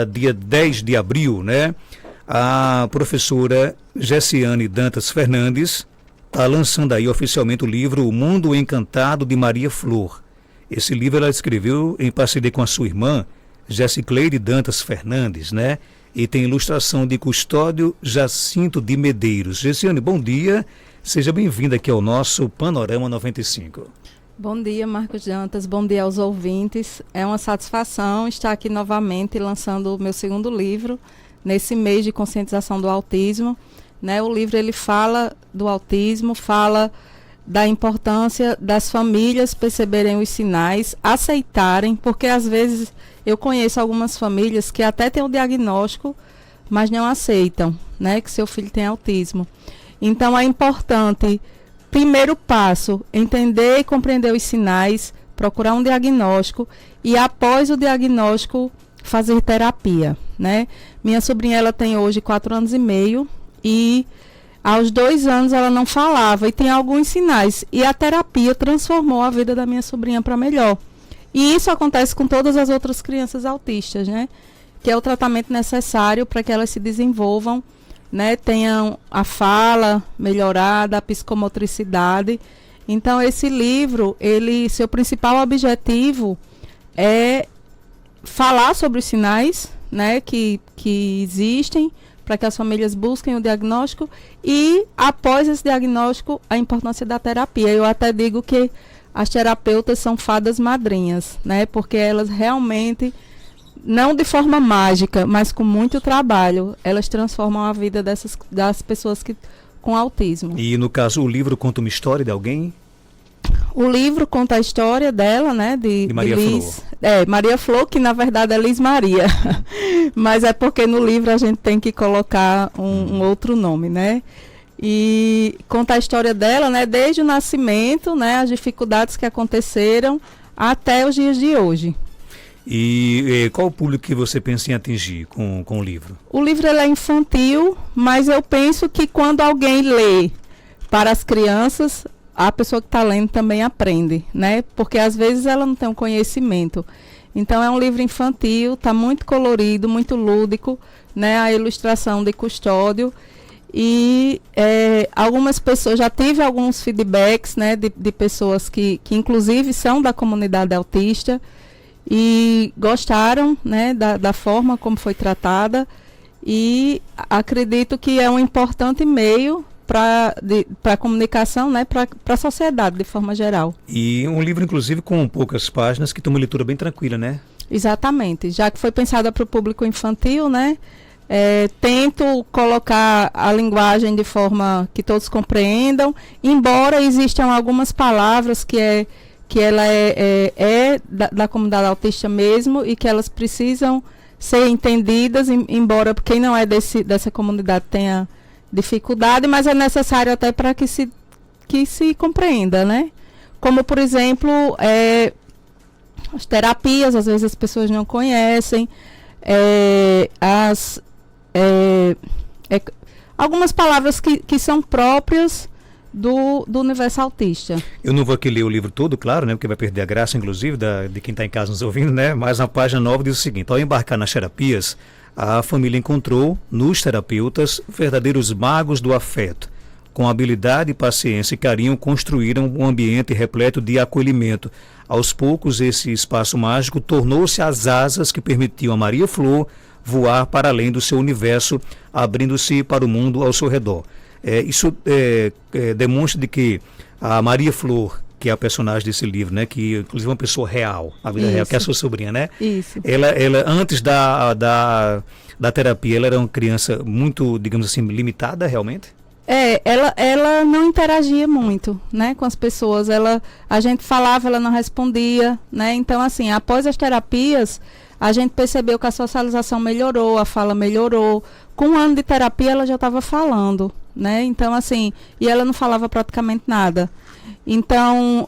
dia 10 de abril, né? A professora Gessiane Dantas Fernandes está lançando aí oficialmente o livro O Mundo Encantado de Maria Flor. Esse livro ela escreveu em parceria com a sua irmã, Jessicleide Dantas Fernandes, né? E tem ilustração de Custódio Jacinto de Medeiros. Gessiane, bom dia. Seja bem-vinda aqui ao nosso Panorama 95. Bom dia, Marcos Dantas. Bom dia aos ouvintes. É uma satisfação estar aqui novamente lançando o meu segundo livro, nesse mês de conscientização do autismo. Né? O livro ele fala do autismo, fala da importância das famílias perceberem os sinais, aceitarem, porque às vezes eu conheço algumas famílias que até têm o diagnóstico, mas não aceitam, né, que seu filho tem autismo. Então é importante, primeiro passo, entender e compreender os sinais, procurar um diagnóstico e após o diagnóstico fazer terapia, né? Minha sobrinha ela tem hoje 4 anos e meio e aos 2 anos ela não falava e tem alguns sinais. E a terapia transformou a vida da minha sobrinha para melhor. E isso acontece com todas as outras crianças autistas, né? Que é o tratamento necessário para que elas se desenvolvam, né? Tenham a fala melhorada, a psicomotricidade. Então esse livro, seu principal objetivo é falar sobre os sinais, né? Que existem, para que as famílias busquem o diagnóstico e, após esse diagnóstico, a importância da terapia. Eu até digo que as terapeutas são fadas madrinhas, né? Porque elas realmente, não de forma mágica, mas com muito trabalho, elas transformam a vida das pessoas com autismo. E, no caso, o livro conta uma história de alguém? O livro conta a história dela, né, de Maria Liz. Flor. Maria Flor, que na verdade é Liz Maria. Mas é porque no livro a gente tem que colocar um outro nome, né? E conta a história dela, né, desde o nascimento, né, as dificuldades que aconteceram até os dias de hoje. E qual o público que você pensa em atingir com o livro? O livro ele é infantil, mas eu penso que quando alguém lê para as crianças, a pessoa que está lendo também aprende, né? Porque às vezes ela não tem um conhecimento. Então é um livro infantil, está muito colorido, muito lúdico, né? A ilustração de Custódio. E algumas pessoas, já tive alguns feedbacks, né? De pessoas que inclusive são da comunidade autista e gostaram, né? Da forma como foi tratada. E acredito que é um importante meio para a comunicação, né, para a sociedade de forma geral. E um livro, inclusive, com poucas páginas, que tem uma leitura bem tranquila, né? Exatamente. Já que foi pensada para o público infantil, né, tento colocar a linguagem de forma que todos compreendam, embora existam algumas palavras que ela é da comunidade autista mesmo e que elas precisam ser entendidas, embora quem não é dessa comunidade tenha dificuldade, mas é necessário até para que se compreenda, né? Como, por exemplo, as terapias, às vezes as pessoas não conhecem, algumas palavras que são próprias do universo autista. Eu não vou aqui ler o livro todo, claro, né? Porque vai perder a graça, inclusive, de quem está em casa nos ouvindo, né? Mas na página 9 diz o seguinte: ao embarcar nas terapias, a família encontrou nos terapeutas verdadeiros magos do afeto. Com habilidade, paciência e carinho, construíram um ambiente repleto de acolhimento. Aos poucos, esse espaço mágico tornou-se as asas que permitiam a Maria Flor voar para além do seu universo, abrindo-se para o mundo ao seu redor. Isso demonstra de que a Maria Flor, que é a personagem desse livro, né, que inclusive é uma pessoa real, a vida real, que é a sua sobrinha, né? Isso. Ela antes da terapia, ela era uma criança muito, digamos assim, limitada, realmente? Ela não interagia muito, né, com as pessoas. A gente falava, ela não respondia, né? Então, assim, após as terapias, a gente percebeu que a socialização melhorou, a fala melhorou. Com 1 ano de terapia, ela já estava falando, né? Então, assim, e ela não falava praticamente nada. Então,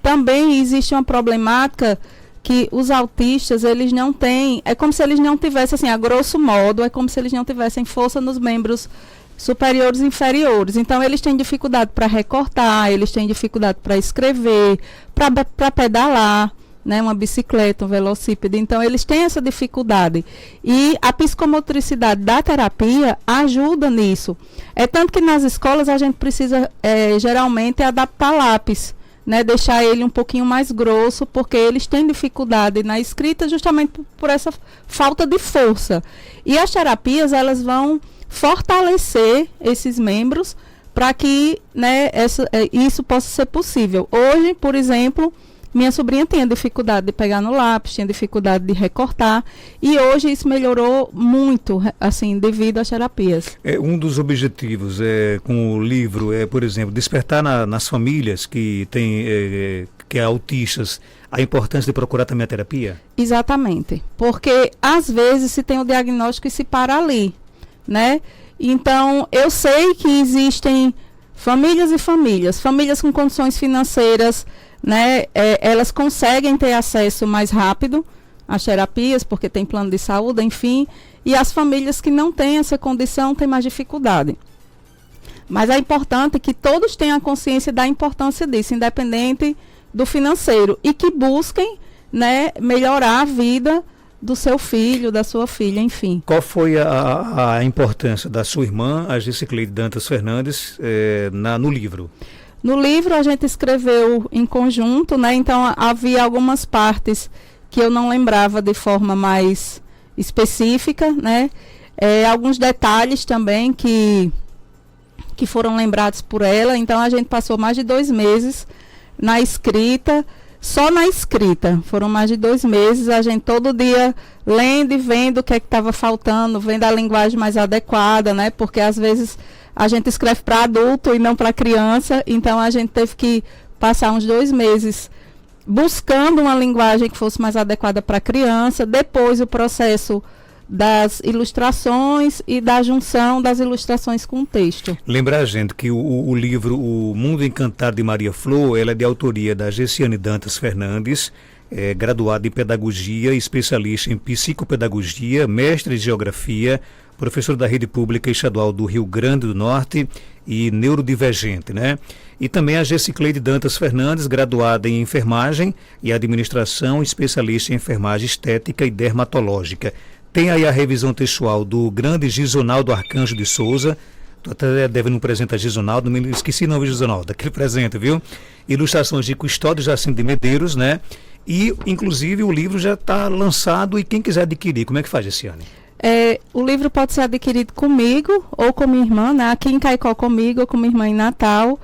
também existe uma problemática que os autistas, eles não têm, é como se eles não tivessem, assim, a grosso modo, é como se eles não tivessem força nos membros superiores e inferiores. Então, eles têm dificuldade para recortar, eles têm dificuldade para escrever, para pedalar, né, uma bicicleta, um velocípede. Então, eles têm essa dificuldade. E a psicomotricidade da terapia ajuda nisso. É tanto que nas escolas a gente precisa, geralmente, adaptar lápis, né, deixar ele um pouquinho mais grosso, porque eles têm dificuldade na escrita justamente por essa falta de força. E as terapias, elas vão fortalecer esses membros para que, né, isso possa ser possível. Hoje, por exemplo, minha sobrinha tinha dificuldade de pegar no lápis, tinha dificuldade de recortar, e hoje isso melhorou muito, assim, devido às terapias. Um dos objetivos com o livro é, por exemplo, despertar nas famílias que têm que é autistas a importância de procurar também a terapia? Exatamente, porque às vezes se tem o diagnóstico e se para ali, né? Então, eu sei que existem famílias e famílias com condições financeiras, né, elas conseguem ter acesso mais rápido às terapias, porque tem plano de saúde, enfim, e as famílias que não têm essa condição têm mais dificuldade. Mas é importante que todos tenham consciência da importância disso, independente do financeiro, e que busquem, né, melhorar a vida do seu filho, da sua filha, enfim. Qual foi a importância da sua irmã, a Gesicleide Dantas Fernandes, no livro? No livro a gente escreveu em conjunto, né? Então havia algumas partes que eu não lembrava de forma mais específica, né? Alguns detalhes também que foram lembrados por ela. Então a gente passou mais de 2 meses na escrita, só na escrita. Foram mais de 2 meses, a gente todo dia lendo e vendo o que é que estava faltando, vendo a linguagem mais adequada, né? Porque às vezes a gente escreve para adulto e não para criança, então a gente teve que passar uns 2 meses buscando uma linguagem que fosse mais adequada para criança. Depois o processo das ilustrações e da junção das ilustrações com o texto. Lembrar a gente que o livro O Mundo Encantado de Maria Flor, ela é de autoria da Gessiane Dantas Fernandes, graduada em Pedagogia, especialista em Psicopedagogia, mestre em Geografia, professor da Rede Pública Estadual do Rio Grande do Norte e neurodivergente, né? E também a Gesicleide Dantas Fernandes, graduada em Enfermagem e Administração, especialista em Enfermagem Estética e Dermatológica. Tem aí a revisão textual do grande Gisonaldo Arcanjo de Souza. Estou até devendo um presente a Gisonaldo, não me esqueci não, Gisonaldo, aquele presente, viu? Ilustrações de Custódio Jacinto de Medeiros, né? E, inclusive, o livro já está lançado e quem quiser adquirir, como é que faz, Gessiane? O livro pode ser adquirido comigo ou com minha irmã, né? Aqui em Caicó comigo ou com minha irmã em Natal.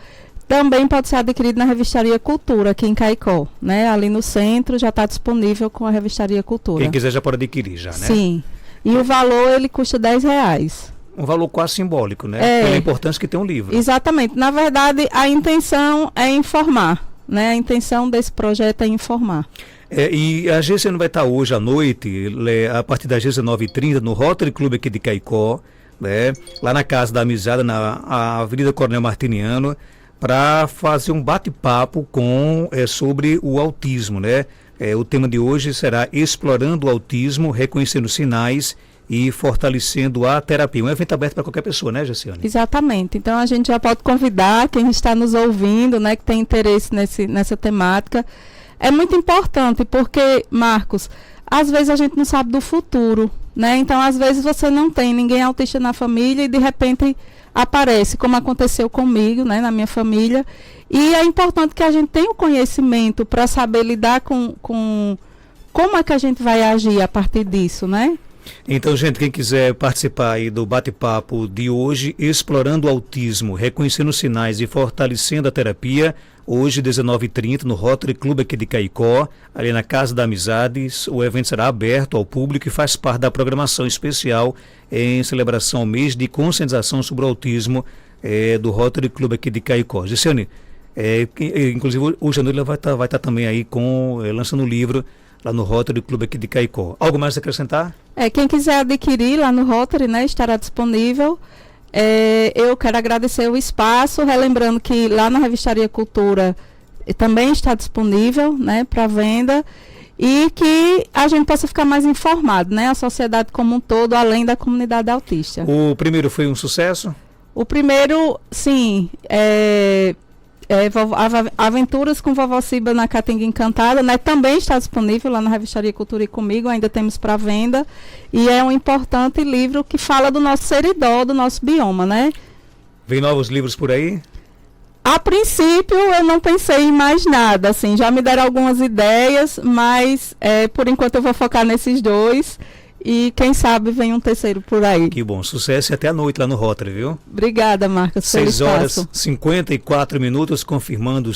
Também pode ser adquirido na Revistaria Cultura, aqui em Caicó, né? Ali no centro já está disponível com a Revistaria Cultura. Quem quiser já pode adquirir já, né? Sim. E o valor, ele custa R$10. Um valor quase simbólico, né? Pela importância que tem um livro. Exatamente. Na verdade, a intenção é informar, né? A intenção desse projeto é informar. E a Gessiane vai estar hoje à noite, a partir das 19h30, no Rotary Club aqui de Caicó, né? Lá na Casa da Amizade, na Avenida Coronel Martiniano, para fazer um bate-papo sobre o autismo, né? O tema de hoje será Explorando o Autismo, Reconhecendo Sinais e Fortalecendo a Terapia. Um evento aberto para qualquer pessoa, né, Gessiane? Exatamente. Então a gente já pode convidar quem está nos ouvindo, né, que tem interesse nessa temática. É muito importante porque, Marcos, às vezes a gente não sabe do futuro, né? Então às vezes você não tem ninguém autista na família e de repente aparece, como aconteceu comigo, né, na minha família. E é importante que a gente tenha o conhecimento para saber lidar com como é que a gente vai agir a partir disso, né? Então, gente, quem quiser participar aí do bate-papo de hoje, Explorando o Autismo, Reconhecendo Sinais e Fortalecendo a Terapia, hoje, 19h30, no Rotary Club aqui de Caicó, ali na Casa da Amizade. O evento será aberto ao público e faz parte da programação especial em celebração ao mês de conscientização sobre o autismo do Rotary Club aqui de Caicó. Gessiane, inclusive hoje à noite ela vai estar também aí lançando o livro lá no Rotary Club aqui de Caicó. Algo mais a acrescentar? Quem quiser adquirir lá no Rotary, né, estará disponível. Eu quero agradecer o espaço, relembrando que lá na Revistaria Cultura também está disponível, né, para venda, e que a gente possa ficar mais informado, né, a sociedade como um todo, além da comunidade autista. O primeiro foi um sucesso? O primeiro, sim, Aventuras com Vovó Ciba na Caatinga Encantada, né? Também está disponível lá na Revistaria Cultura e Comigo, ainda temos para venda, e é um importante livro que fala do nosso seridó, do nosso bioma, né? Vem novos livros por aí? A princípio eu não pensei em mais nada, assim, já me deram algumas ideias, mas por enquanto eu vou focar nesses dois. E quem sabe vem um terceiro por aí. Que bom, sucesso e até a noite lá no Rotary, viu? Obrigada, Marcos. 6 horas 54 minutos, confirmando